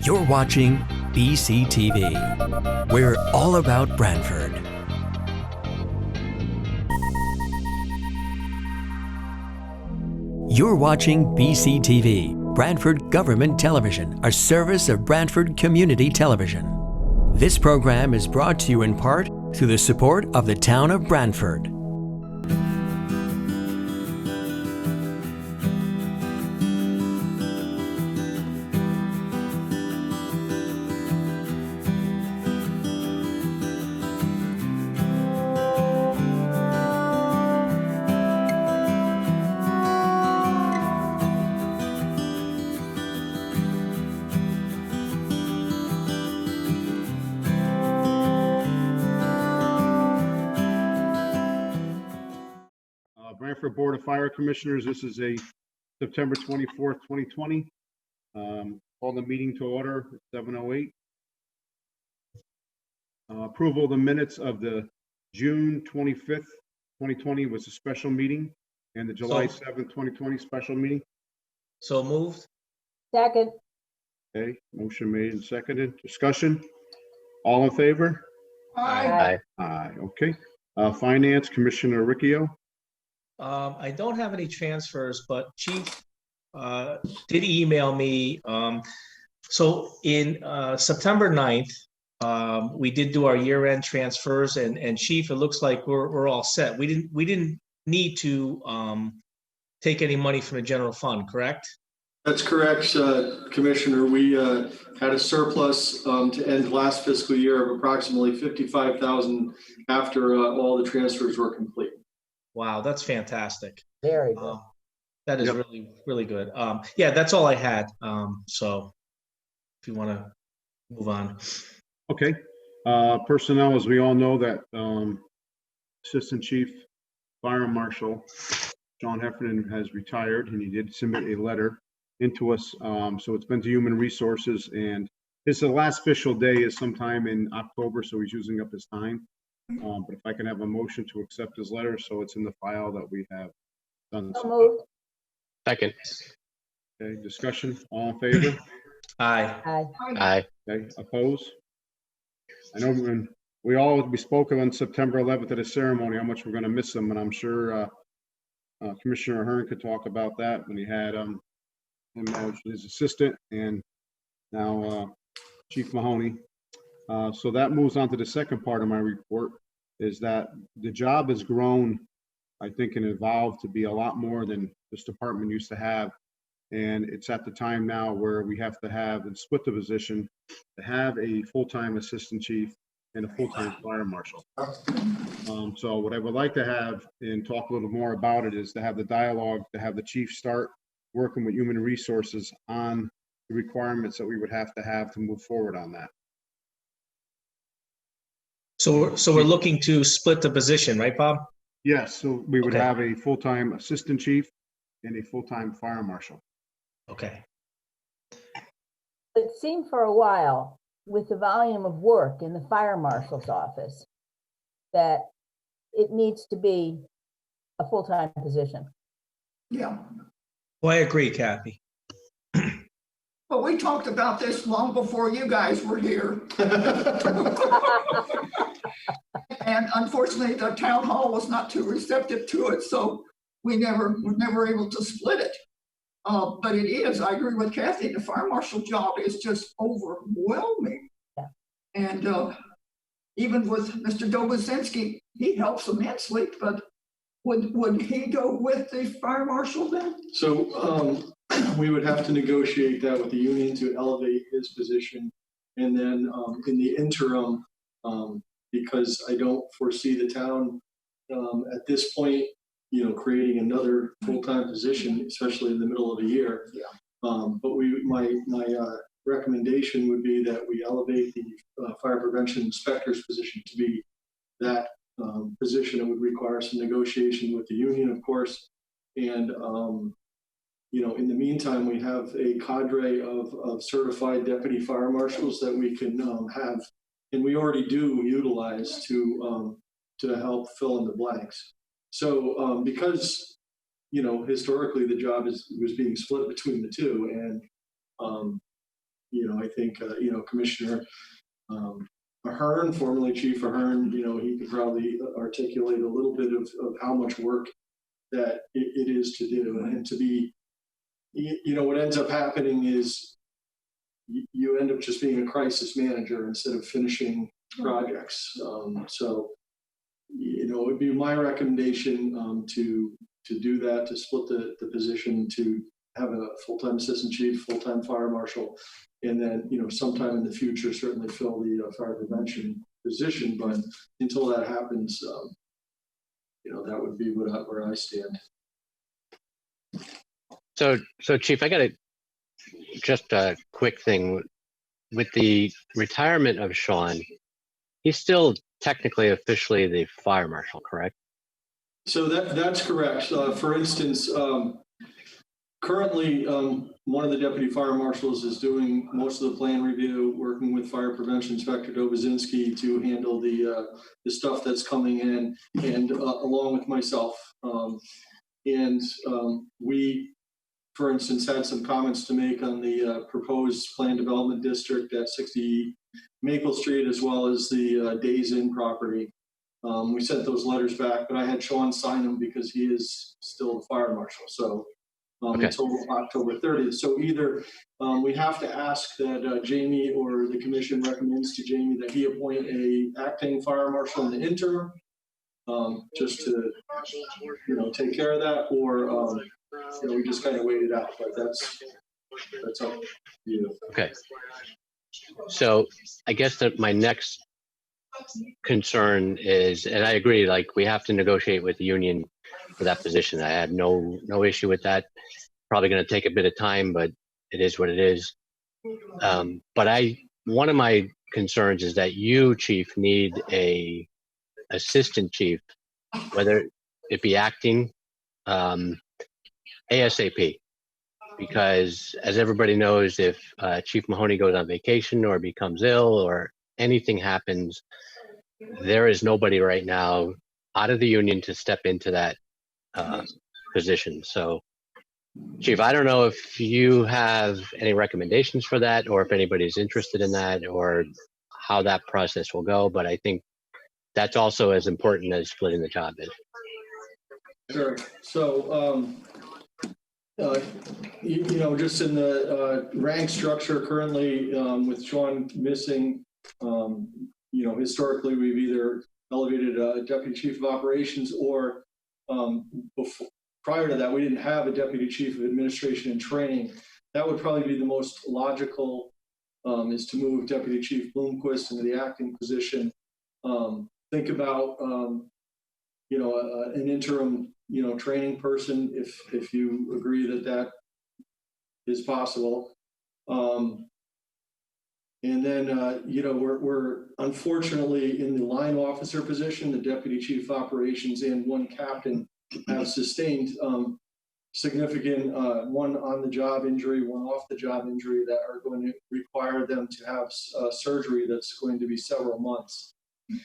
You're watching BCTV. We're all about Brantford. You're watching BCTV, Brantford Government Television, a service of Brantford Community Television. This program is brought to you in part through the support of the town of Brantford. Brantford Board of Fire Commissioners, this is a September 24th, 2020. Call the meeting to order at 7:08. Approval of the minutes of the June 25th, 2020 was a special meeting, and the July 7th, 2020 special meeting. So moved. Second. Okay, motion made and seconded. Discussion? All in favor? Aye. Aye, okay. Finance, Commissioner Riccio. I don't have any transfers, but Chief did email me. So in September 9th, we did do our year-end transfers, and Chief, it looks like we're all set. We didn't need to take any money from the general fund, correct? That's correct, Commissioner. We had a surplus to end last fiscal year of approximately $55,000 after all the transfers were complete. Wow, that's fantastic. Very good. That is really, really good. Yeah, that's all I had. So if you want to move on. Okay. Personnel, as we all know, that Assistant Chief Fire Marshal John Heffernan has retired, and he did submit a letter into us. So it's been to Human Resources, and his last official day is sometime in October, so he's using up his time. But if I can have a motion to accept his letter, so it's in the file that we have done. So moved. Second. Okay, discussion, all in favor? Aye. Aye. Aye. Okay, opposed? I know when we spoke on September 11th at a ceremony, how much we're gonna miss him, and I'm sure Commissioner Ahern could talk about that when he had him as his assistant, and now Chief Mahoney. So that moves on to the second part of my report, is that the job has grown, I think, and evolved to be a lot more than this department used to have. And it's at the time now where we have to have and split the position to have a full-time assistant chief and a full-time fire marshal. So what I would like to have and talk a little more about it is to have the dialogue, to have the chief start working with Human Resources on the requirements that we would have to move forward on that. So we're looking to split the position, right, Bob? Yes, so we would Okay. have a full-time assistant chief and a full-time fire marshal. Okay. It seemed for a while, with the volume of work in the fire marshal's office, that it needs to be a full-time position. Yeah, Well, I agree, Kathy. but we talked about this long before you guys were here. And unfortunately, the town hall was not too receptive to it, so we were never able to split it. But it is, I agree with Kathy, the fire marshal job is just overwhelming. Yeah. And even with Mr. Dobozinski, he helps immensely, but would he go with the fire marshal then? So we would have to negotiate that with the union to elevate his position. And then in the interim, because I don't foresee the town at this point, creating another full-time position, especially in the middle of the year. Yeah. But my recommendation would be that we elevate the fire prevention inspector's position to be that position. It would require some negotiation with the union, of course. And, in the meantime, we have a cadre of certified deputy fire marshals that we can have, and we already do utilize to help fill in the blanks. So because, historically the job was being split between the two, and I think, Commissioner Ahern, formerly Chief Ahern, he could probably articulate a little bit of how much work that it is to do, and to be, what ends up happening is you end up just being a crisis manager instead of finishing projects. So, it would be my recommendation to do that, to split the position, to have a full-time assistant chief, full-time fire marshal, and then, sometime in the future, certainly fill the fire prevention position. But until that happens, that would be where I stand. So Chief, I got just a quick thing. With the retirement of Sean, he's still technically officially the fire marshal, correct? So that's correct. For instance, currently, one of the deputy fire marshals is doing most of the plan review, working with Fire Prevention Inspector Dobozinski to handle the stuff that's coming in, and along with myself. We, for instance, had some comments to make on the proposed plan development district at 60 Maple Street, as well as the Days Inn property. We sent those letters back, but I had Sean sign them because he is still the fire marshal. So until October 30th. So either we have to ask that Jamie, or the commission recommends to Jamie that he appoint a acting fire marshal in the interim, just to take care of that, or we just kind of wait it out. But that's up to you. Okay. So I guess that my next concern is, and I agree, like we have to negotiate with the union for that position. I had no issue with that. Probably going to take a bit of time, but it is what it is. But one of my concerns is that you, Chief, need a assistant chief, whether it be acting, ASAP. Because as everybody knows, if Chief Mahoney goes on vacation or becomes ill or anything happens, there is nobody right now out of the union to step into that position. So, Chief, I don't know if you have any recommendations for that, or if anybody's interested in that, or how that process will go. But I think that's also as important as splitting the job is. Sure. So, just in the rank structure currently, with Sean missing, historically we've either elevated a deputy chief of operations, or prior to that we didn't have a deputy chief of administration and training. That would probably be the most logical, is to move Deputy Chief Bloomquist into the acting position. Think about an interim training person, if you agree that is possible. And then, we're unfortunately in the line officer position. The deputy chief of operations and one captain have sustained significant one on-the-job injury, one off-the-job injury that are going to require them to have surgery that's going to be several months.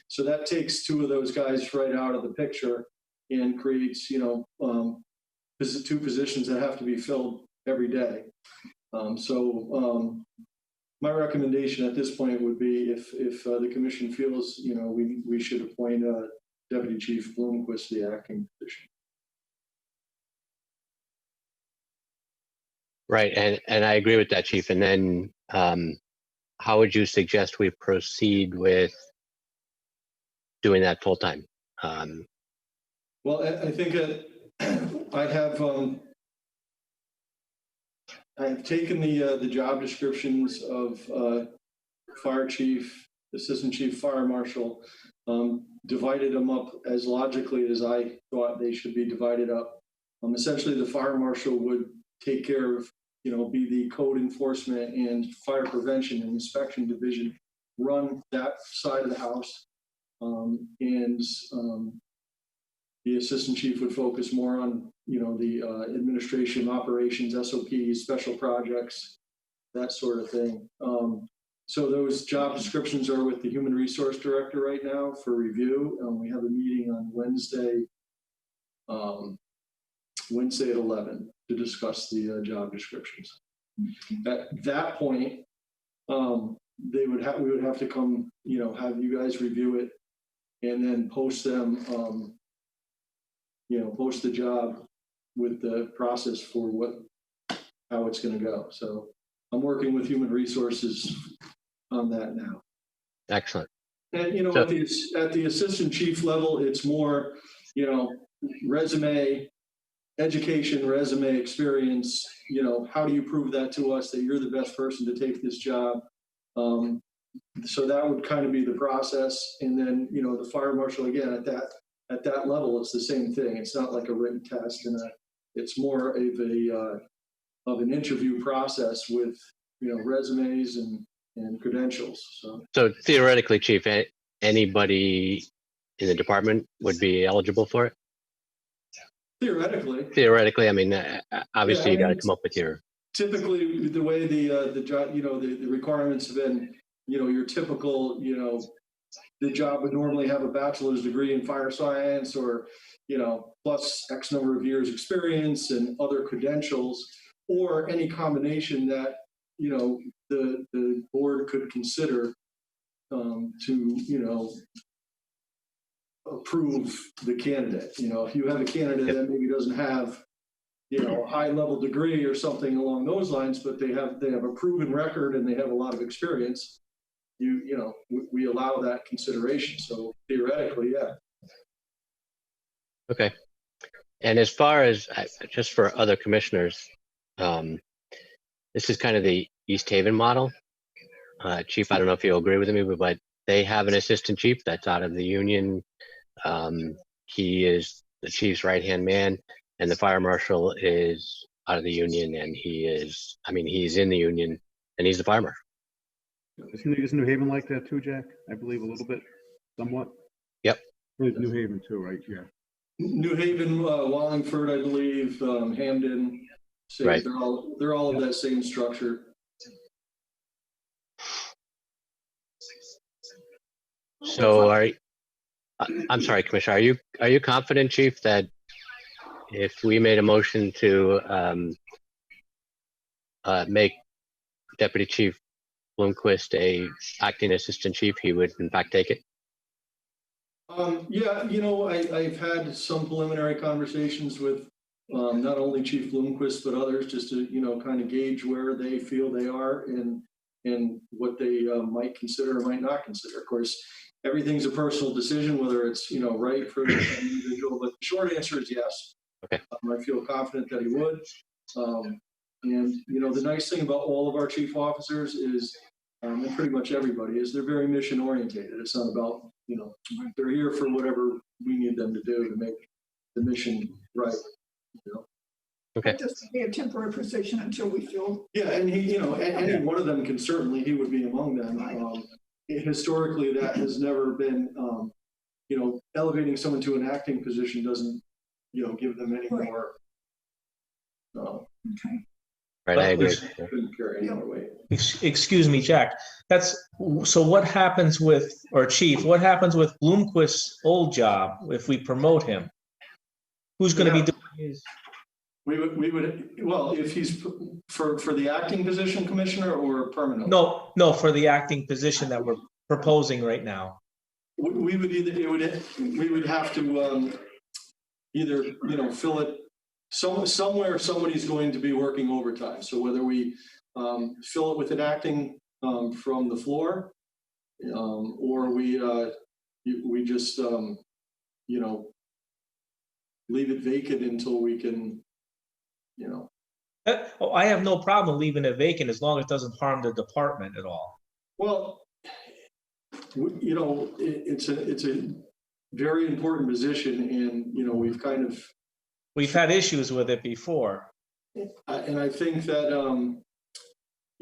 So that takes two of those guys right out of the picture and creates, two positions that have to be filled every day. My recommendation at this point would be, if the commission feels, we should appoint Deputy Chief Bloomquist to the acting position. Right, and I agree with that, Chief. And then how would you suggest we proceed with doing that full time? Well, I think I have taken the job descriptions of fire chief, assistant chief fire marshal, divided them up as logically as I thought they should be divided up. Essentially, the fire marshal would take care of, be the code enforcement and fire prevention and inspection division, run that side of the house. The assistant chief would focus more on, the administration, operations, SOPs, special projects, that sort of thing. So those job descriptions are with the human resource director right now for review. We have a meeting on Wednesday at 11 to discuss the job descriptions. At that point, we would have to come, have you guys review it and then post them, post the job with the process for how it's going to go. So I'm working with human resources on that now. Excellent. And, So- at the assistant chief level, it's more, resume, education, resume, experience, how do you prove that to us that you're the best person to take this job? So that would kind of be the process. And then, the fire marshal, again, at that level, it's the same thing. It's not like a written test, and it's more of an interview process with, resumes and credentials. So theoretically, Chief, anybody in the department would be eligible for it? Theoretically, I mean, obviously you got to come up with your. Typically, the way the job, the requirements have been, your typical, the job would normally have a bachelor's degree in fire science or, plus X number of years experience and other credentials, or any combination that, the board could consider to, approve the candidate. If you have a candidate that maybe doesn't have, a high level degree or something along those lines, but they have a proven record and they have a lot of experience, we allow that consideration. So theoretically, yeah. Okay. And as far as just for other commissioners, this is kind of the East Haven model. Chief, I don't know if you'll agree with me, but they have an assistant chief that's out of the union. He is the chief's right-hand man, and the fire marshal is out of the union, and he's in the union, and he's the fire marshal. Isn't New Haven like that too, Jack? I believe a little bit, somewhat. Yep. New Haven too, right? Yeah. New Haven, Wallingford, I believe, Hamden. Same. Right. They're all of that same structure. So I'm sorry, Commissioner, are you confident, Chief, that if we made a motion to make Deputy Chief Bloomquist a acting assistant chief, he would in fact take it? Yeah, I've had some preliminary conversations with not only Chief Bloomquist, but others, just to, kind of gauge where they feel they are and what they might consider or might not consider. Of course, everything's a personal decision, whether it's, right for the individual, but the short answer is yes. Okay. I feel confident that he would. And, the nice thing about all of our chief officers is, and pretty much everybody, is they're very mission orientated. It's not about, they're here for whatever we need them to do to make the mission right. Okay. Just be a temporary position until we feel. Yeah, and he, any one of them can certainly, he would be among them. Historically, that has never been, elevating someone to an acting position doesn't, give them any more. Okay. Right, I agree. Couldn't carry any more weight. Excuse me, Jack. So what happens with, or Chief, what happens with Bloomquist's old job if we promote him? Who's going to be doing his? We would, well, if he's for the acting position, Commissioner, or permanent? No, for the acting position that we're proposing right now. We would have to either, fill it somewhere somebody's going to be working overtime. So whether we fill it with an acting from the floor, or we just leave it vacant until we can, I have no problem leaving it vacant as long as it doesn't harm the department at all. Well, it's a very important position, and we've had issues with it before. And I think that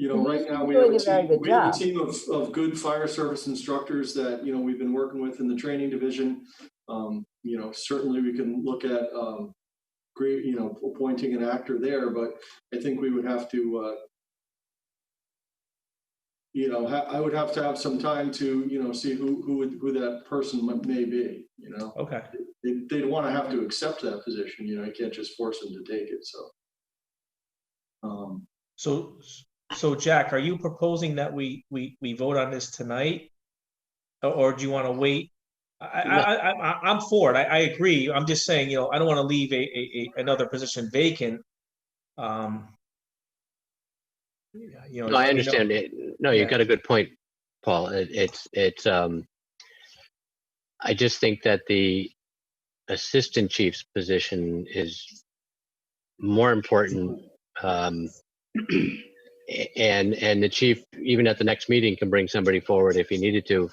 right now we doing have a team of good fire service instructors that we've been working with in the training division. Certainly we can look at appointing an actor there, but I think we would have to I would have to have some time to see who that person may be. Okay. They'd want to have to accept that position. You can't just force them to take it. So Jack, are you proposing that we vote on this tonight? Or do you want to wait? I'm for it. I agree. I'm just saying, I don't want to leave another position vacant. No, I understand it. No, you've got a good point, Paul. I just think that the assistant chief's position is more important. And the chief, even at the next meeting, can bring somebody forward if he needed to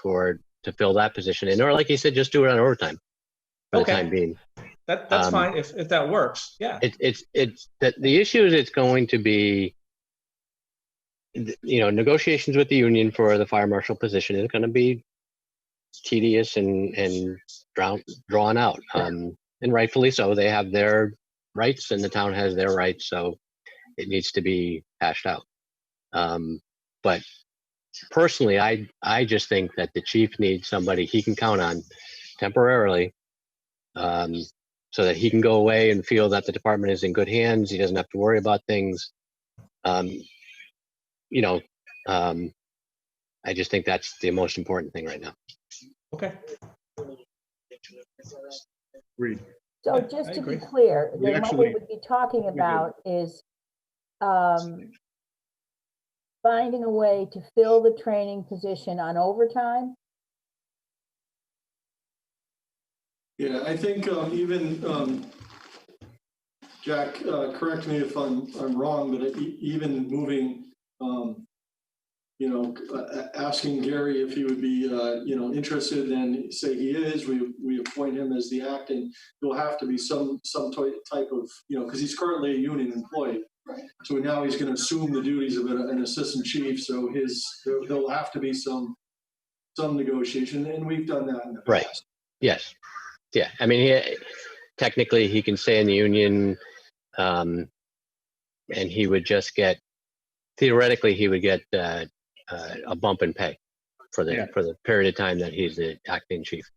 fill that position. And or like you said, just do it on overtime for the time being. That's fine if that works. Yeah. It's that the issue is it's going to be, negotiations with the union for the fire marshal position is going to be tedious and drawn out. And rightfully so. They have their rights and the town has their rights. So it needs to be hashed out. But personally, I just think that the chief needs somebody he can count on temporarily, so that he can go away and feel that the department is in good hands. He doesn't have to worry about things. I just think that's the most important thing right now. Okay. Agreed. So just to be clear, then what we would be talking about is finding a way to fill the training position on overtime. Yeah, I think even Jack, correct me if I'm wrong, but even moving, asking Gary if he would be, interested, and say he is, we appoint him as the acting. There'll have to be some type of, because he's currently a union employee. Right. So now he's going to assume the duties of an assistant chief. So there'll have to be some negotiation, and we've done that in the past. Right. Yes. Yeah. I mean, technically he can stay in the union, and he would just theoretically he would get a bump in pay for the period of time that he's the acting chief.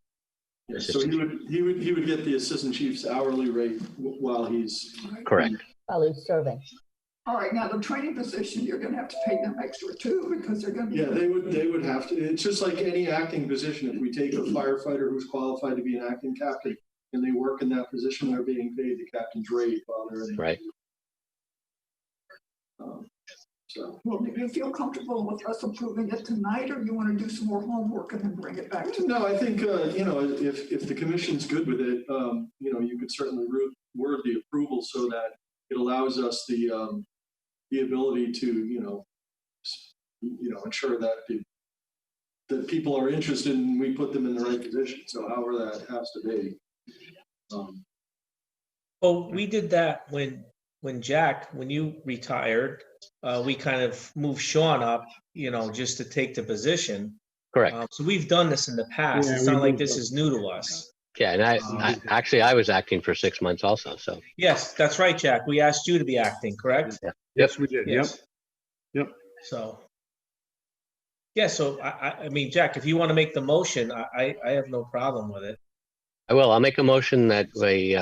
Yeah, so he would get the assistant chief's hourly rate while he's correct. While he's serving. All right, now the training position, you're going to have to pay them extra too, because they're going to be. Yeah, they would have to. It's just like any acting position. If we take a firefighter who's qualified to be an acting captain and they work in that position, they're being paid the captain's rate while they're in. Right. So. Well, do you feel comfortable with us approving it tonight, or you want to do some more homework and then bring it back to? No, I think if the commission's good with it, you could certainly word the approval so that it allows us the ability to ensure that that people are interested and we put them in the right position. So however that has to be. Well, we did that when you retired. We kind of moved Sean up, just to take the position. Correct. So we've done this in the past. It's not like this is new to us. Yeah, and I was acting for 6 months also. So yes, that's right, Jack. We asked you to be acting, correct? Yeah. Yes, we did. Yes. Yep. So yeah, so I mean, Jack, if you want to make the motion, I have no problem with it. I will. I'll make a motion that we,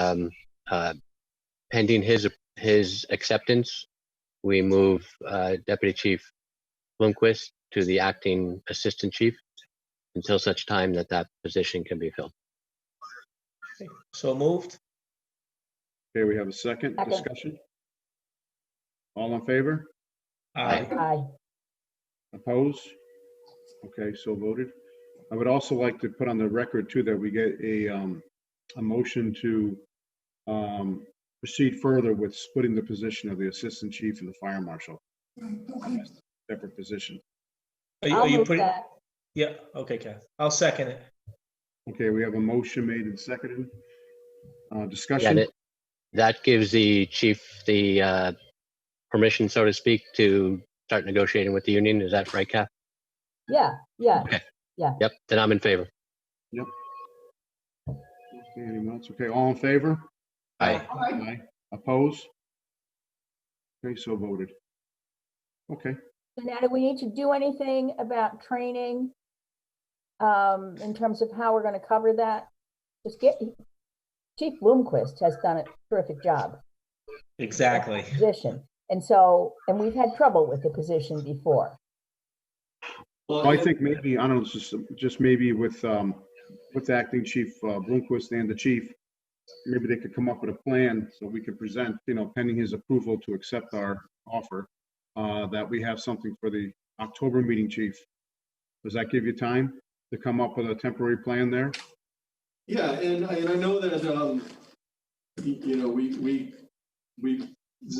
pending his acceptance, we move Deputy Chief Bloomquist to the acting assistant chief until such time that position can be filled. Okay. So moved. Okay, we have a second discussion. All in favor? Aye. Aye. Opposed? Okay, so voted. I would also like to put on the record too that we get a motion to proceed further with splitting the position of the assistant chief and the fire marshal. Separate position. Are you putting? That. Yeah. Okay, Kath. I'll second it. Okay, we have a motion made and seconded. Discussion. Yeah, that gives the chief the permission, so to speak, to start negotiating with the union. Is that right, Kath? Yeah. Okay. Yeah. Yep. Then I'm in favor. Yep. Okay, anyone else? Okay, all in favor? Aye. Aye. Opposed? Okay, so voted. Okay. So now, do we need to do anything about training in terms of how we're going to cover that? Just Chief Bloomquist has done a terrific job. Exactly. Position. And so, and we've had trouble with the position before. Well, I think maybe, I don't know, just maybe with acting Chief Bloomquist and the chief, maybe they could come up with a plan so we could present, pending his approval to accept our offer, that we have something for the October meeting, Chief. Does that give you time to come up with a temporary plan there? Yeah, and I know that, we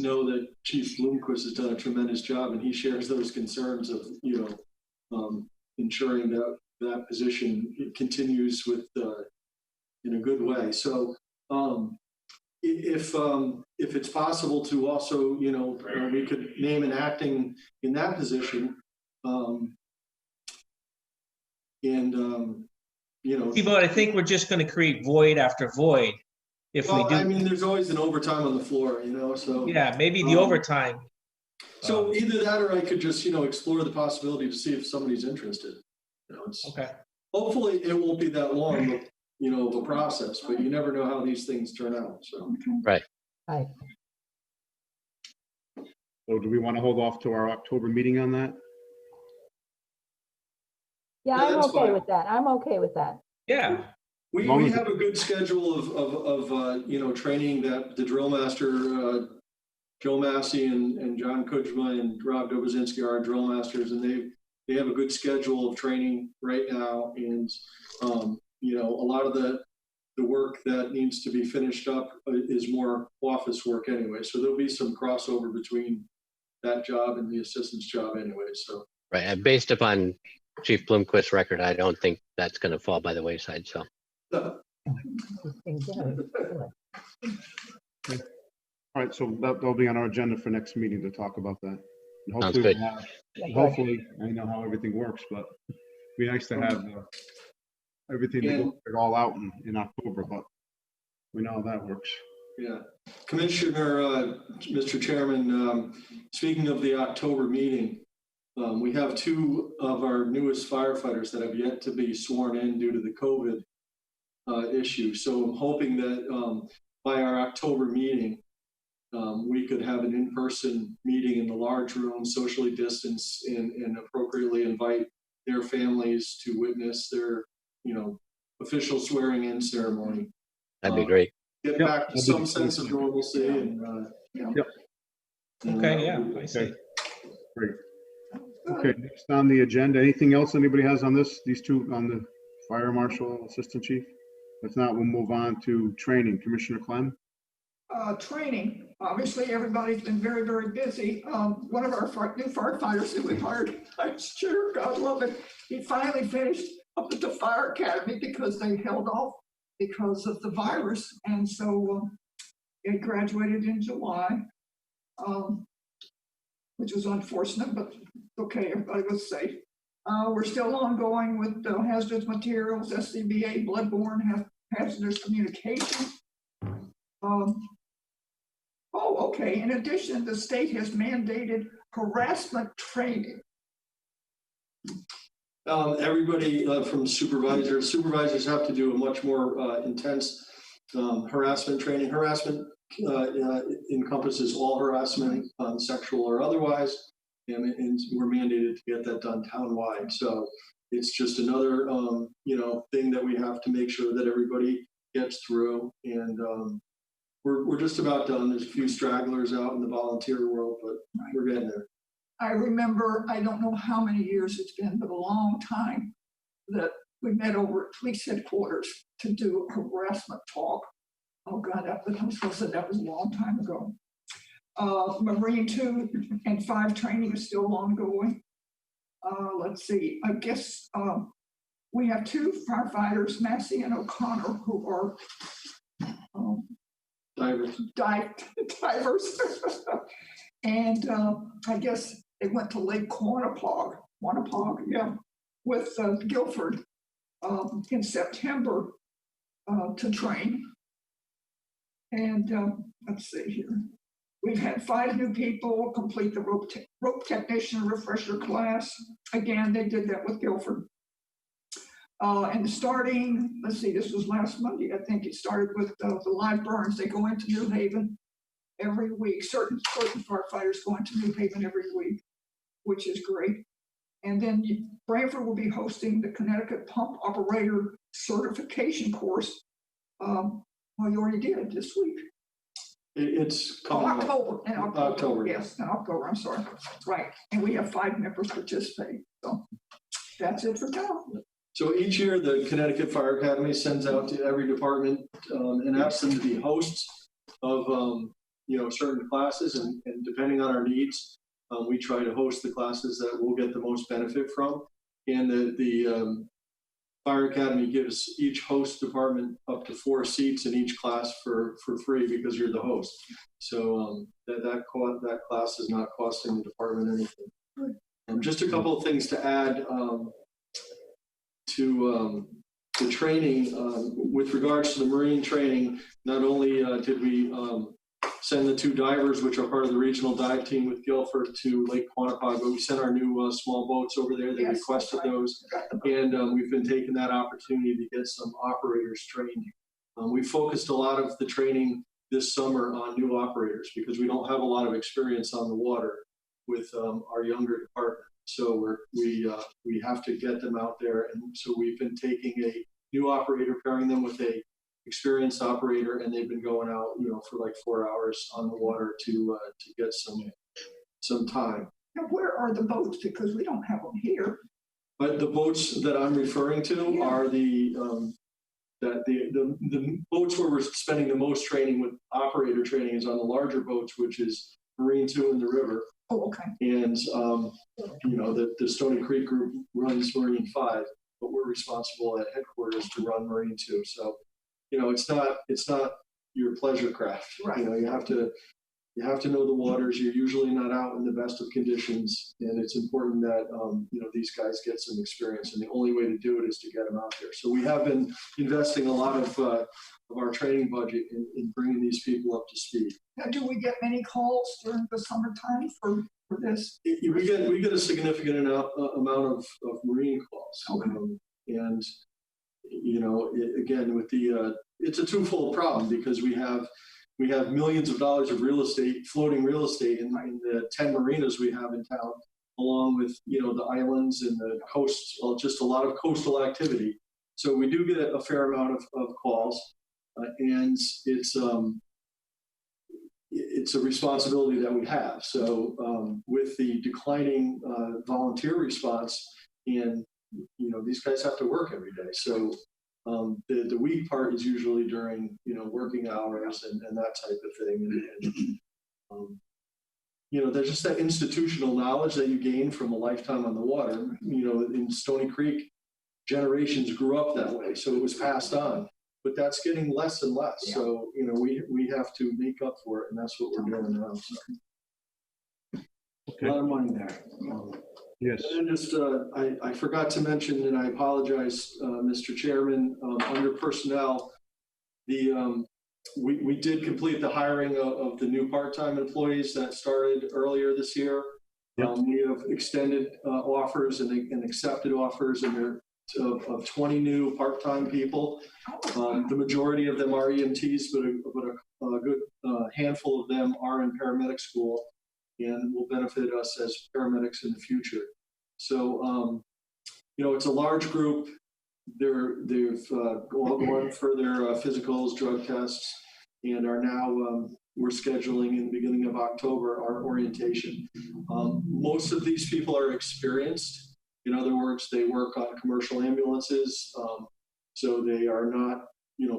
know that Chief Bloomquist has done a tremendous job, and he shares those concerns of, ensuring that position continues with, in a good way. So, if it's possible to also, we could name an acting in that position, But I think we're just going to create void after void if we do. I mean, there's always an overtime on the floor, so. Yeah, maybe the overtime. So either that, or I could just, explore the possibility to see if somebody's interested. Okay. Hopefully it won't be that long, of a process, but you never know how these things turn out, so. Right. Right. So do we want to hold off to our October meeting on that? Yeah, Yeah, I'm that's okay fine. with that. I'm okay with that. Yeah. We have a good schedule of training that the drill master, Joe Massey and John Kujma and Rob Dobozinski are our drill masters, and they have a good schedule of training right now. And, a lot of the work that needs to be finished up is more office work anyway. So there'll be some crossover between that job and the assistant's job anyway, so. Right. And based upon Chief Bloomquist's record, I don't think that's going to fall by the wayside. So. All right, so that'll be on our agenda for next meeting to talk about that. And Sounds hopefully good. hopefully, I know how everything works, but it'd be nice to have everything to go it all out in October, but we know how that works. Yeah, Commissioner, Mr. Chairman, speaking of the October meeting, we have two of our newest firefighters that have yet to be sworn in due to the COVID issue. So I'm hoping that by our October meeting, we could have an in-person meeting in the large room, socially distanced, and appropriately invite their families to witness their, official swearing-in ceremony. That'd be great. Get back to some sense of normalcy and, Okay, yeah, I see. Okay, great. Okay, next on the agenda, anything else anybody has on these two, on the fire marshal, assistant chief? If not, we'll move on to training. Commissioner Clem? Training, obviously, everybody's been very, very busy. One of our new firefighters that we hired last year, God love it, he finally finished up at the fire academy because they held off because of the virus. And so he graduated in July, which was unfortunate, but okay, everybody was safe. We're still ongoing with hazardous materials, SCBA, bloodborne, hazardous communication. Okay. In addition, the state has mandated harassment training. Everybody from supervisors have to do a much more intense harassment training. Harassment encompasses all harassment, sexual or otherwise, and we're mandated to get that done townwide. So it's just another, thing that we have to make sure that everybody gets through. And we're just about done. There's a few stragglers out in the volunteer world, but we're getting there. I remember, I don't know how many years it's been, but a long time, that we met over at police headquarters to do a harassment talk. Oh God, that was a long time ago. Marine 2 and 5 training is still ongoing. Let's see, I guess we have 2 firefighters, Massey and O'Connor, who are divers. And I guess they went to Lake Quanapog, with Guilford in September to train. And let's see here. We've had 5 new people complete the rope technician refresher class. Again, they did that with Guilford. And starting, let's see, this was last Monday, I think it started with the live burns. They go into New Haven every week. Certain firefighters go into New Haven every week, which is great. And then Branford will be hosting the Connecticut Pump Operator Certification course. Well, you already did this week. It's coming up. October. In October. October. Yes, in October, I'm sorry. Right. And we have 5 members participate. So that's it for now. So each year, the Connecticut Fire Academy sends out to every department and asks them to be hosts of certain classes, and depending on our needs, we try to host the classes that we'll get the most benefit from. And the Fire Academy gives each host department up to 4 seats in each class for free because you're the host. So that class is not costing the department anything. Just a couple of things to add to the training. With regards to the marine training, not only did we send the 2 divers, which are part of the regional dive team with Guilford, to Lake Quantico, but we sent our new small boats over there. They requested those, and we've been taking that opportunity to get some operators trained. We focused a lot of the training this summer on new operators because we don't have a lot of experience on the water with our younger department. So we have to get them out there, and so we've been taking a new operator, pairing them with a experienced operator, and they've been going out, for like 4 hours on the water to get some time. Now, where are the boats? Because we don't have them here. But the boats that I'm referring to are the boats where we're spending the most training with operator training is on the larger boats, which is Marine 2 in the river. Oh, okay. And the Stony Creek group runs Marine 5, but we're responsible at headquarters to run Marine 2. So it's not your pleasure craft. Right. You have to know the waters. You're usually not out in the best of conditions, and it's important that these guys get some experience. And the only way to do it is to get them out there. So we have been investing a lot of our training budget in bringing these people up to speed. Now, do we get many calls during the summertime for this? We get a significant amount of marine calls. Okay. And again, with it's a twofold problem because we have millions of dollars of floating real estate in the 10 marinas we have in town, along with the islands and the coasts, just a lot of coastal activity. So we do get a fair amount of calls, and it's a responsibility that we have. So with the declining volunteer response, and these guys have to work every day. So the weak part is usually during working hours and that type of thing. And there's just that institutional knowledge that you gain from a lifetime on the water. In Stony Creek, generations grew up that way, so it was passed on. But that's getting less and less. Yeah. So we have to make up for it, and that's what we're doing now. So. Okay. A lot of money there. Yes. And then just, I forgot to mention, and I apologize, Mr. Chairman, under personnel, we did complete the hiring of the new part-time employees that started earlier this year. Yep. We have extended offers and accepted offers of 20 new part-time people. The majority of them are EMTs, but a good handful of them are in paramedic school and will benefit us as paramedics in the future. So, it's a large group. They've gone for their physicals, drug tests, and are now, we're scheduling in the beginning of October our orientation. Most of these people are experienced. In other words, they work on commercial ambulances, so they are not,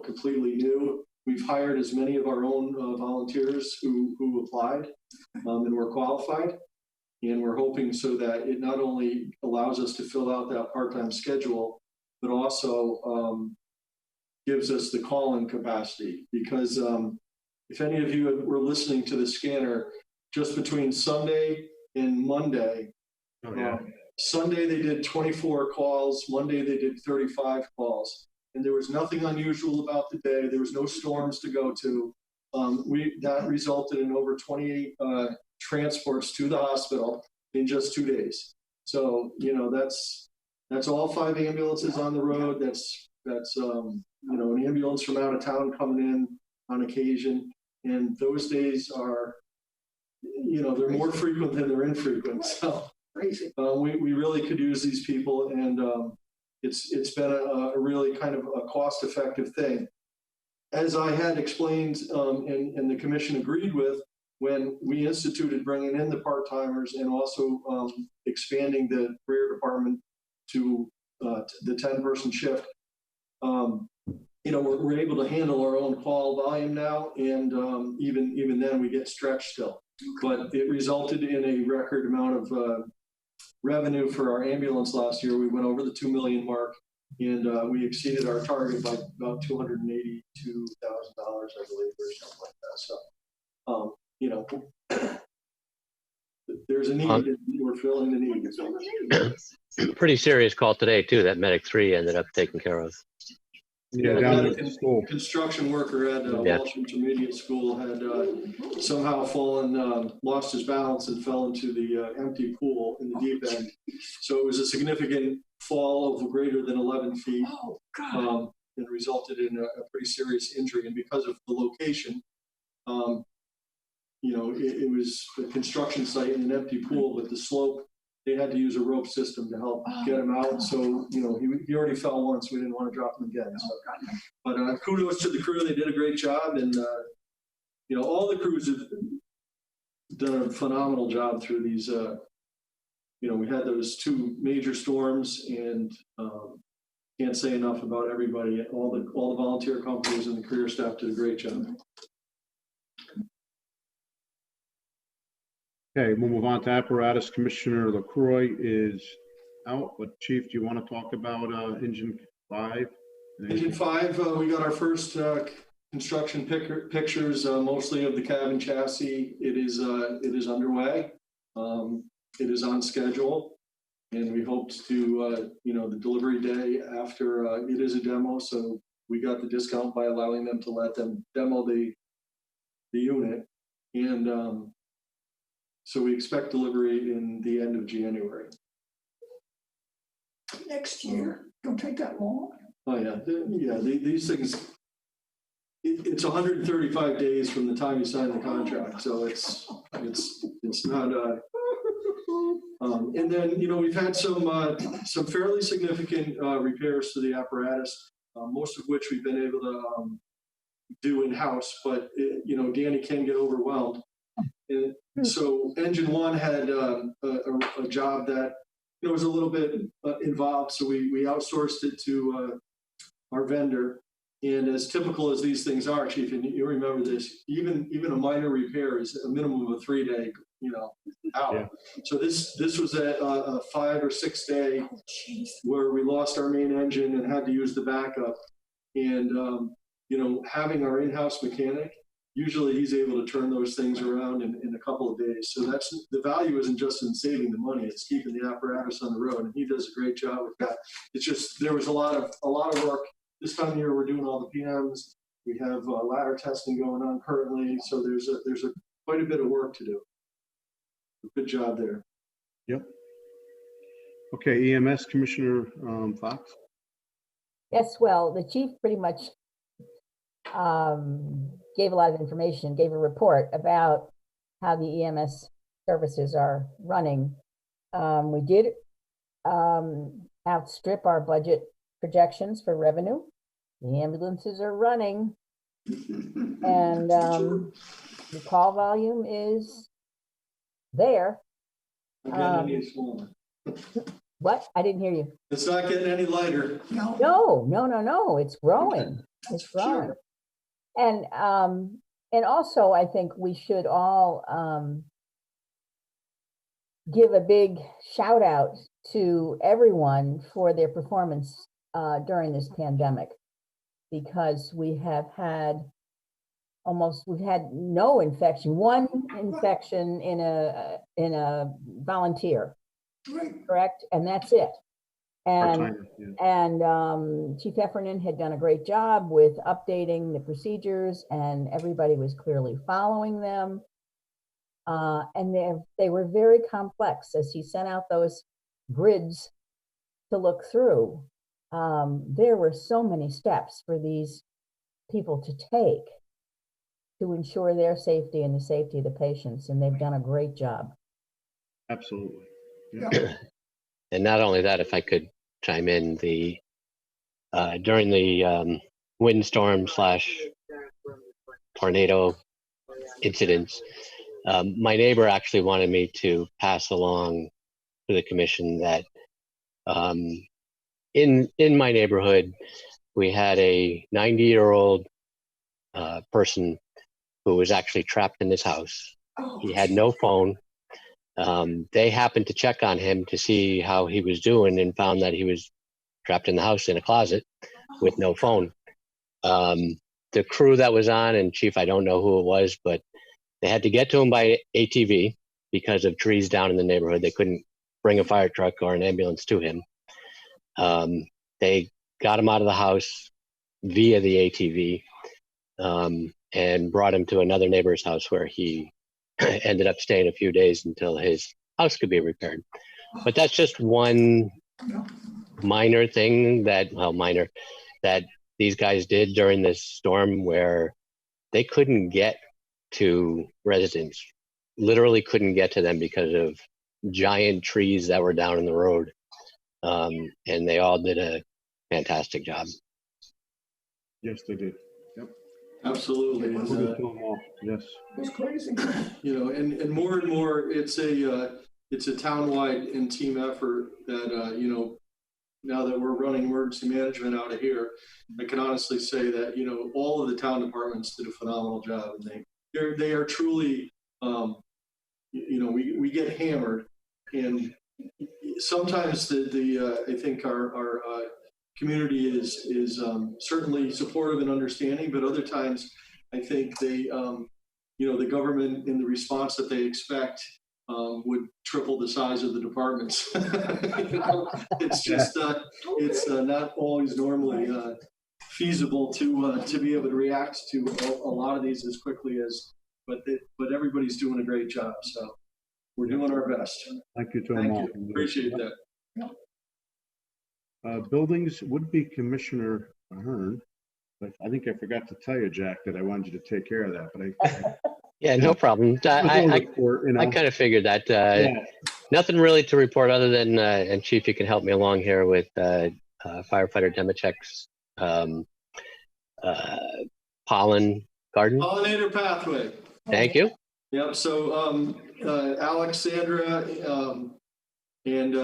completely new. We've hired as many of our own volunteers who applied and were qualified. And we're hoping so that it not only allows us to fill out that part-time schedule, but also gives us the call-in capacity. Because if any of you were listening to the scanner, just between Sunday and Monday, Sunday they did 24 calls, Monday they did 35 calls. And there was nothing unusual about the day. There was no storms to go to. That resulted in over 28 transports to the hospital in just 2 days. So, that's all 5 ambulances on the road. That's an ambulance from out of town coming in on occasion. And those days are, they're more frequent than they're infrequent. So we really could use these people, and it's been a really kind of a cost-effective thing. As I had explained, and the commission agreed with, when we instituted bringing in the part-timers and also expanding the career department to the 10-person shift, we're able to handle our own call volume now, and even then we get stretched still. But it resulted in a record amount of revenue for our ambulance last year. We went over the 2 million mark, and we exceeded our target by about $282,000, I believe, or something like that. So, there's a need, and we're filling the need. Pretty serious call today too, that Medic 3 ended up taking care of. Yeah, down at the school. Construction worker at Walsh Intermediate School had somehow fallen, lost his balance and fell into the empty pool in the deep end. So it was a significant fall of greater than 11 feet, and resulted in a pretty serious injury. And because of the location, it was a construction site in an empty pool, but the slope, they had to use a rope system to help get him out. So, he already fell once. We didn't want to drop him again. So, but kudos to the crew. They did a great job. And, all the crews have done a phenomenal job through these, we had those 2 major storms, and can't say enough about everybody. All the volunteer companies and the career staff did a great job. Okay, we'll move on to apparatus. Commissioner LaCroix is out, but Chief, do you want to talk about Engine 5? Engine 5, we got our first construction pictures, mostly of the cabin chassis. It is underway. It is on schedule, and we hoped to, the delivery day after it is a demo. So we got the discount by allowing them to let them demo the unit, and so we expect delivery in the end of January. Next year. Don't take that long. Oh yeah, these things. It's 135 days from the time you sign the contract, so it's not. And then we've had some fairly significant repairs to the apparatus, most of which we've been able to do in house, but Danny can get overwhelmed. And so Engine 1 had a job that was a little bit involved, so we outsourced it to our vendor. And as typical as these things are, Chief, and you remember this, even a minor repair is a minimum of a 3-day, out. Yeah. So this was a 5 or 6 day where we lost our main engine and had to use the backup. And having our in-house mechanic, usually he's able to turn those things around in a couple of days. So that's the value isn't just in saving the money; it's keeping the apparatus on the road, and he does a great job with that. It's just there was a lot of work this time of year. We're doing all the PMs. We have ladder testing going on currently, so there's quite a bit of work to do. Good job there. Yep. Okay, EMS Commissioner Fox. Yes, well, the chief pretty much gave a lot of information, gave a report about how the EMS services are running. We did outstrip our budget projections for revenue. The ambulances are running, and the call volume is there. What? I didn't hear you. It's not getting any lighter. No. It's growing. It's growing. Sure. And also, I think we should all give a big shout out to everyone for their performance during this pandemic, because we've had no infection, one infection in a volunteer, correct? And that's it. And Chief Heffernan had done a great job with updating the procedures, and everybody was clearly following them. And they were very complex as he sent out those grids to look through. There were so many steps for these people to take. to ensure their safety and the safety of the patients, and they've done a great job. Absolutely. And not only that, if I could chime in, during the windstorm / tornado incidents, my neighbor actually wanted me to pass along to the commission that in my neighborhood, we had a 90-year-old person who was actually trapped in his house. He had no phone. They happened to check on him to see how he was doing and found that he was trapped in the house in a closet with no phone. The crew that was on, and Chief, I don't know who it was, but they had to get to him by ATV because of trees down in the neighborhood. They couldn't bring a fire truck or an ambulance to him. They got him out of the house via the ATV and brought him to another neighbor's house where he ended up staying a few days until his house could be repaired. But that's just one minor thing that these guys did during this storm, where they couldn't get to residents, literally couldn't get to them because of giant trees that were down in the road. And they all did a fantastic job. Yes, they did. Yep. Absolutely. We'll get to them all. Yes. It was crazy. You know, and more, it's a townwide and team effort that, you know, now that we're running emergency management out of here, I can honestly say that, you know, all of the town departments did a phenomenal job, and they are truly, you know, we get hammered, and sometimes I think our community is certainly supportive and understanding, but other times I think they, you know, the government in the response that they expect would triple the size of the departments. You know, it's just it's not always normally feasible to be able to react to a lot of these as quickly as, but everybody's doing a great job, so we're doing our best. Thank you to them all. Appreciate that. Buildings would be Commissioner Ahern, but I think I forgot to tell you, Jack, that I wanted you to take care of that, but Yeah, no problem. I kind of figured that. Nothing really to report other than, and Chief, you can help me along here with firefighter Demachek's pollen garden. Pollinator Pathway. Thank you. Yep. So Alexandra and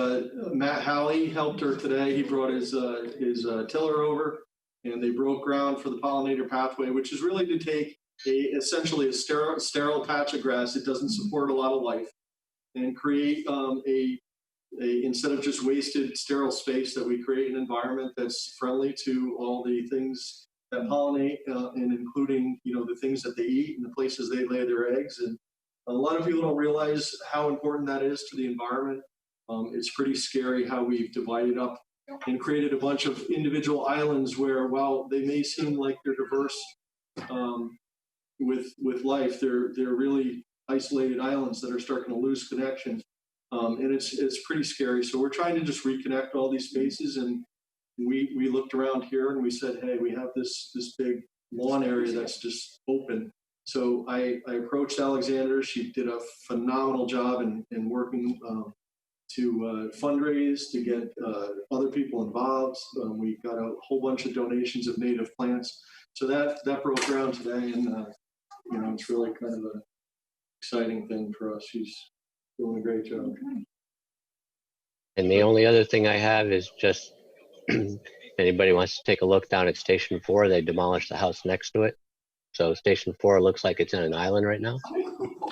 Matt Halley helped her today. He brought his tiller over, and they broke ground for the Pollinator Pathway, which is really to take essentially a sterile patch of grass that doesn't support a lot of life, and create instead of just wasted sterile space, that we create an environment that's friendly to all the things that pollinate, and including, you know, the things that they eat and the places they lay their eggs. And a lot of people don't realize how important that is to the environment. It's pretty scary how we've divided up and created a bunch of individual islands where, while they may seem like they're diverse with life, they're really isolated islands that are starting to lose connection, and it's pretty scary. So we're trying to just reconnect all these spaces, and we looked around here and we said, hey, we have this big lawn area that's just open. So I approached Alexandra. She did a phenomenal job in working to fundraise, to get other people involved. We got a whole bunch of donations of native plants. So that broke ground today, and you know, it's really kind of an exciting thing for us. She's doing a great job. And the only other thing I have is just, if anybody wants to take a look down at Station 4, they demolished the house next to it. So Station 4 looks like it's in an island right now.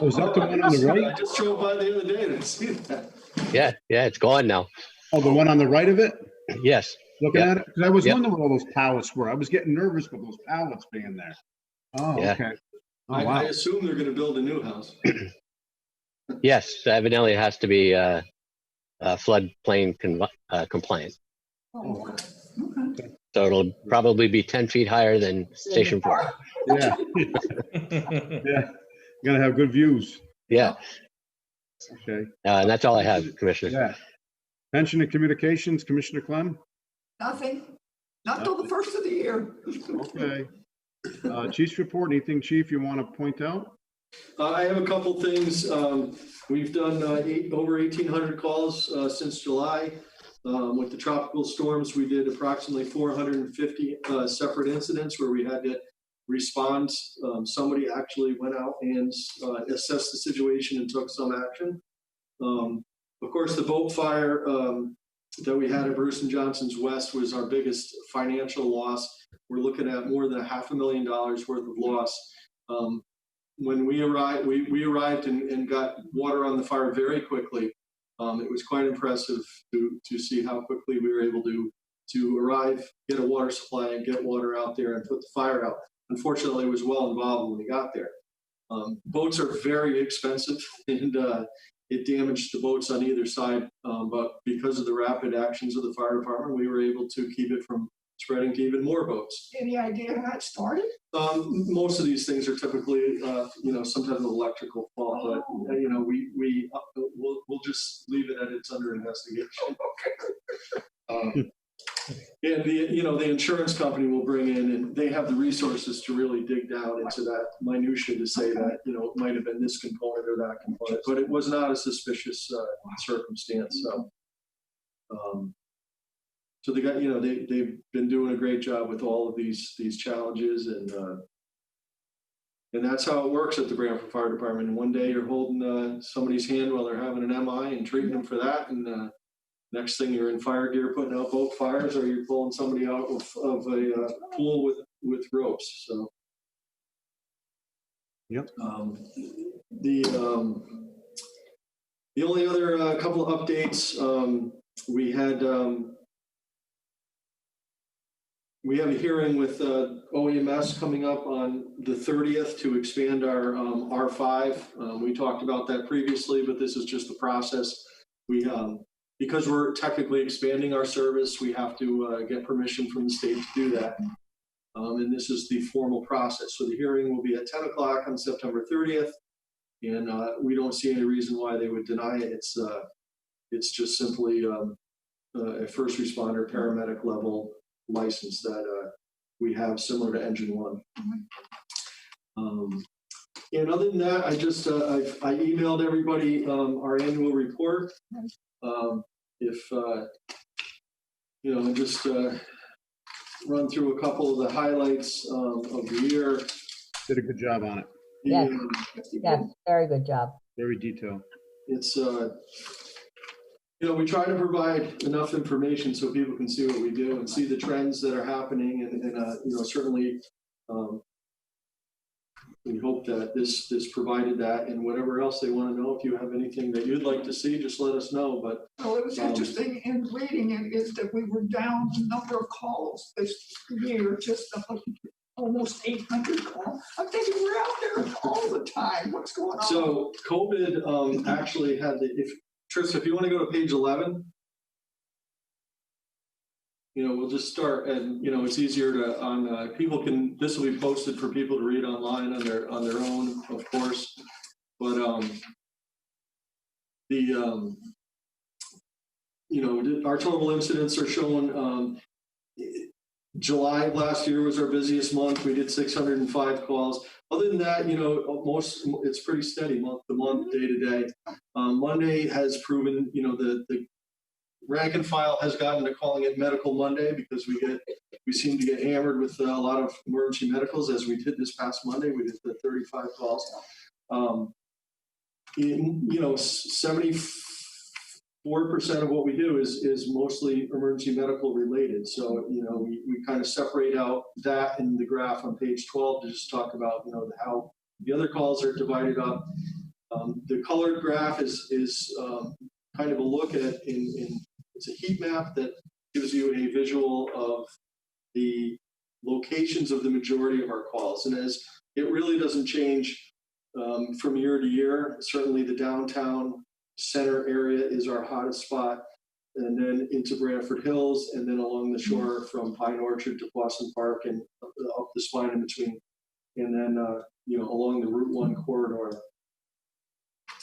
oh, is that the one on the right? I just drove by the other day and see that. Yeah, it's gone now. Oh, the one on the right of it? Yes. Looking at it? Because I was Yep. wondering what all those pallets were. I was getting nervous with those pallets being there. Oh, Yeah. okay. Oh, I wow. assume they're going to build a new house. Yes, evidently it has to be floodplain compliant. Oh, okay. So it'll probably be 10 feet higher than Station 4. Yeah. Yeah. You're going to have good views. Yeah, Okay. and that's all I have, Commissioner. Yeah. Pension and Communications, Commissioner Clem? Nothing. Not till the first of the year. Okay. Chief's report, anything, Chief, you want to point out? I have a couple things. We've done over 1,800 calls since July. With the tropical storms, we did approximately 450 separate incidents where we had to respond. Somebody actually went out and assessed the situation and took some action. Of course, the boat fire that we had at Bruce and Johnson's West was our biggest financial loss. We're looking at more than $500,000 worth of loss. When we arrived, we arrived and got water on the fire very quickly. It was quite impressive to see how quickly we were able to arrive, get a water supply, and get water out there and put the fire out. Unfortunately, it was well involved when we got there. Boats are very expensive, and it damaged the boats on either side. But because of the rapid actions of the fire department, we were able to keep it from spreading to even more boats. Any idea how it started? Most of these things are typically, some type of electrical fault, but we'll just leave it at it's under investigation. And the insurance company will bring in, and they have the resources to really dig down into that minutia to say that it might have been this component or that component, but it was not a suspicious circumstance. So they got, they've been doing a great job with all of these challenges, and that's how it works at the Brantford Fire Department. And one day you're holding somebody's hand while they're having an MI and treating them for that, and next thing you're in fire gear putting out boat fires, or you're pulling somebody out of a pool with ropes. So, yep. The only other couple of updates we had. We have a hearing with OEMS coming up on the 30th to expand our R5. We talked about that previously, but this is just the process. We, because we're technically expanding our service, we have to get permission from the state to do that. And this is the formal process. So the hearing will be at 10 o'clock on September 30th. And we don't see any reason why they would deny it. It's just simply a first responder paramedic level license that we have similar to Engine 1. And other than that, I just I emailed everybody our annual report. And just run through a couple of the highlights of the year. Did a good job on it. Yes, yes, very good job. Very detailed. It's we try to provide enough information so people can see what we do and see the trends that are happening, and certainly we hope that this provided that, and whatever else they want to know. If you have anything that you'd like to see, just let us know. But it was interesting in reading it is that we were down the number of calls this year, just almost 800 calls. I'm thinking we're out there all the time. What's going on? So COVID actually had Tris, if you want to go to page 11, we'll just start, and it's easier to people can. This will be posted for people to read online on their own, of course. But our total incidents are showing. July of last year was our busiest month. We did 605 calls. Other than that, it's pretty steady month to month, day to day. Monday has proven, the rank and file has gotten to calling it Medical Monday because we seem to get hammered with a lot of emergency medicals, as we did this past Monday. We did the 35 calls. 74% of what we do is mostly emergency medical related. So, we kind of separate out that in the graph on page 12 to just talk about, how the other calls are divided up. The colored graph is kind of a look at, it's a heat map that gives you a visual of the locations of the majority of our calls. And as it really doesn't change from year to year, certainly the downtown center area is our hottest spot, and then into Brantford Hills, and then along the shore from Pine Orchard to Boston Park and up the spine in between, and then along the Route 1 corridor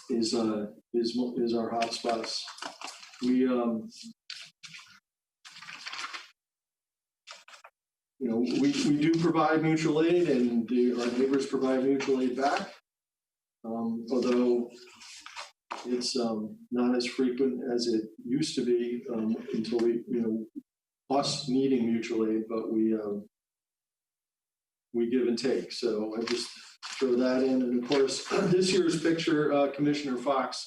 is our hot spots. We you know, we do provide mutual aid, and our neighbors provide mutual aid back. Although it's not as frequent as it used to be until we, you know, us needing mutual aid, but we give and take. So I just throw that in. And of course, this year's picture, Commissioner Fox,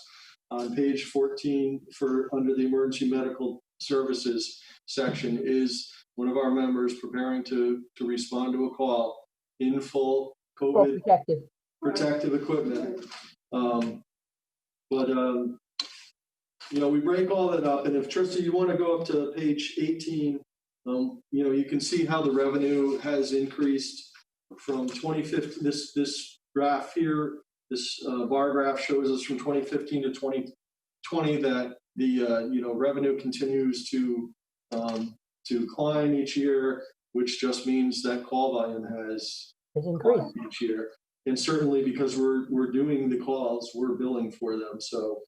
on page 14 for under the emergency medical services section is one of our members preparing to respond to a call in full COVID protective equipment. You know, we break all that up, and if Trista, you want to go up to page 18, you know, you can see how the revenue has increased from 2015. This graph here, this bar graph shows us from 2015 to 2020 that the you know, revenue continues to climb each year, which just means that call volume has increased each year. And certainly because we're doing the calls, we're billing for them. So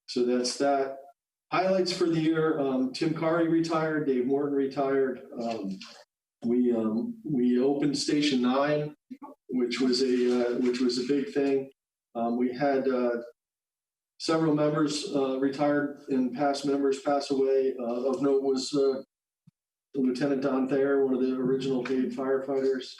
so that's that. Highlights for the year: Tim Carey retired, Dave Morton retired. We opened Station 9, which was a big thing. We had several members retired and past members pass away. Of note was Lieutenant Don Thayer, one of the original paid firefighters.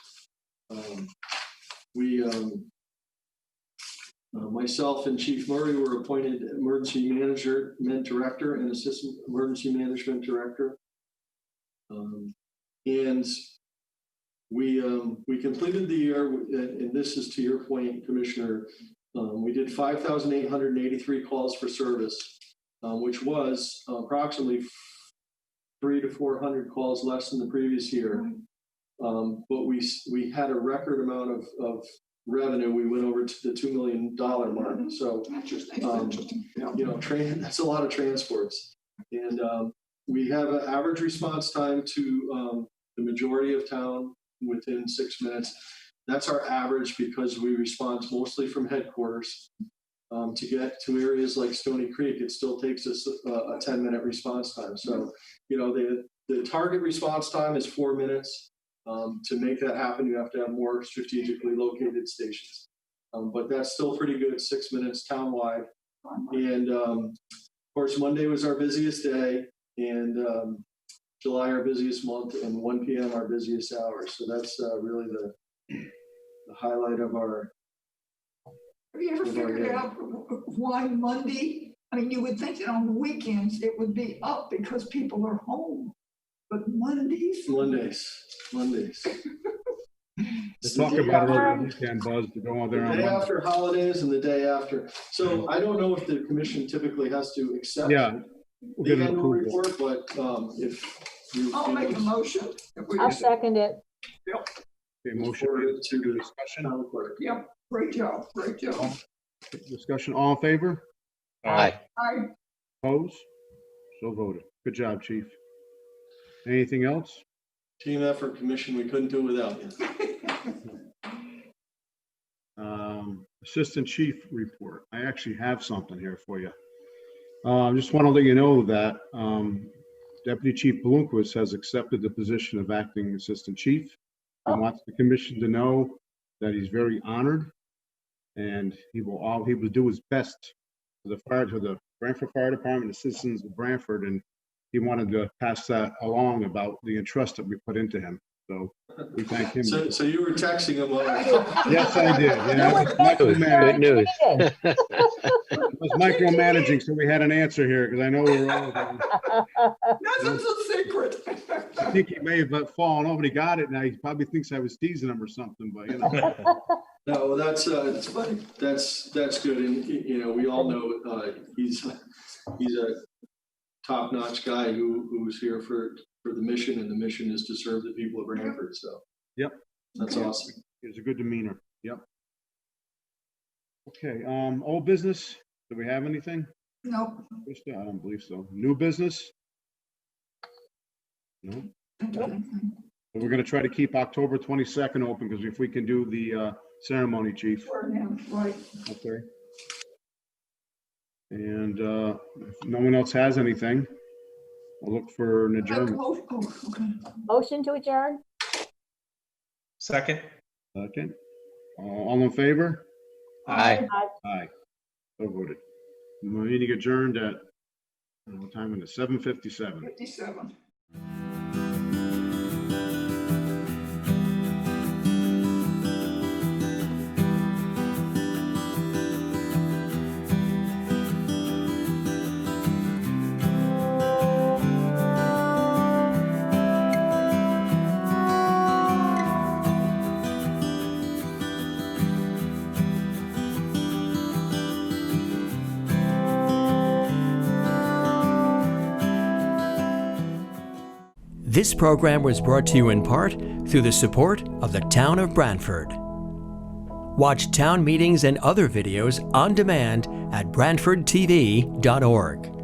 Myself and Chief Murray were appointed emergency management director and assistant emergency management director. And we completed the year, and this is to your point, Commissioner, we did 5,883 calls for service, which was approximately 300 to 400 calls less than the previous year. But we had a record amount of revenue. We went over to the $2 million mark. So, you know, that's a lot of transports. And we have an average response time to the majority of town within 6 minutes. That's our average because we respond mostly from headquarters. To get to areas like Stony Creek, it still takes us a 10-minute response time. So, you know, the target response time is 4 minutes. To make that happen, you have to have more strategically located stations. But that's still pretty good, 6 minutes townwide. And of course, Monday was our busiest day, and July our busiest month, and 1 p.m. our busiest hour. So that's really the highlight of our. Have you ever figured out why Monday? I mean, you would think that on the weekends it would be up because people are home, but Mondays. Let's talk about it over the weekend, Buzz, to go on there. The day after holidays and the day after. So I don't know if the commission typically has to accept we'll the annual report, but if you. I'll make a motion. I'll second it. Yep. Okay, motion to the discussion. Yep. Great job. Discussion. All in favor? Aye. Aye. Opposed? So voted. Good job, Chief. Anything else? Team effort, commission. We couldn't do without you. Assistant Chief report. I actually have something here for you. Just want to let you know that Deputy Chief Palunquist has accepted the position of acting Assistant Chief. He wants the commission to know that he's very honored, and he will do his best to the Brantford Fire Department, the citizens of Brantford, and he wanted to pass that along about the entrust that we put into him. So we thank him. So you were texting him. Yes, I did. Yeah, Good news. It was micromanaging, so we had an answer here because I know we were all. Nothing's a secret. I think he may have fallen over. He got it now. He probably thinks I was teasing him or something, but you know. No, that's funny. That's good, and you know, we all know he's a top-notch guy who's here for the mission, and the mission is to serve the people of Brantford. So, yep, that's awesome. He has a good demeanor. Yep. Okay. Old business. Do we have anything? No. I don't believe so. New business. No. So we're going to try to keep October 22nd open because if we can do the ceremony, Chief. Right. Okay. And if no one else has anything, I'll look for an Make a adjournment. okay. Motion to adjourn? Second? Second. All in favor? Aye. Aye. So voted. Meeting adjourned at, what time is it? 7:57. 57. This program was brought to you in part through the support of the Town of Brantford. Watch town meetings and other videos on demand at BrantfordTV.org.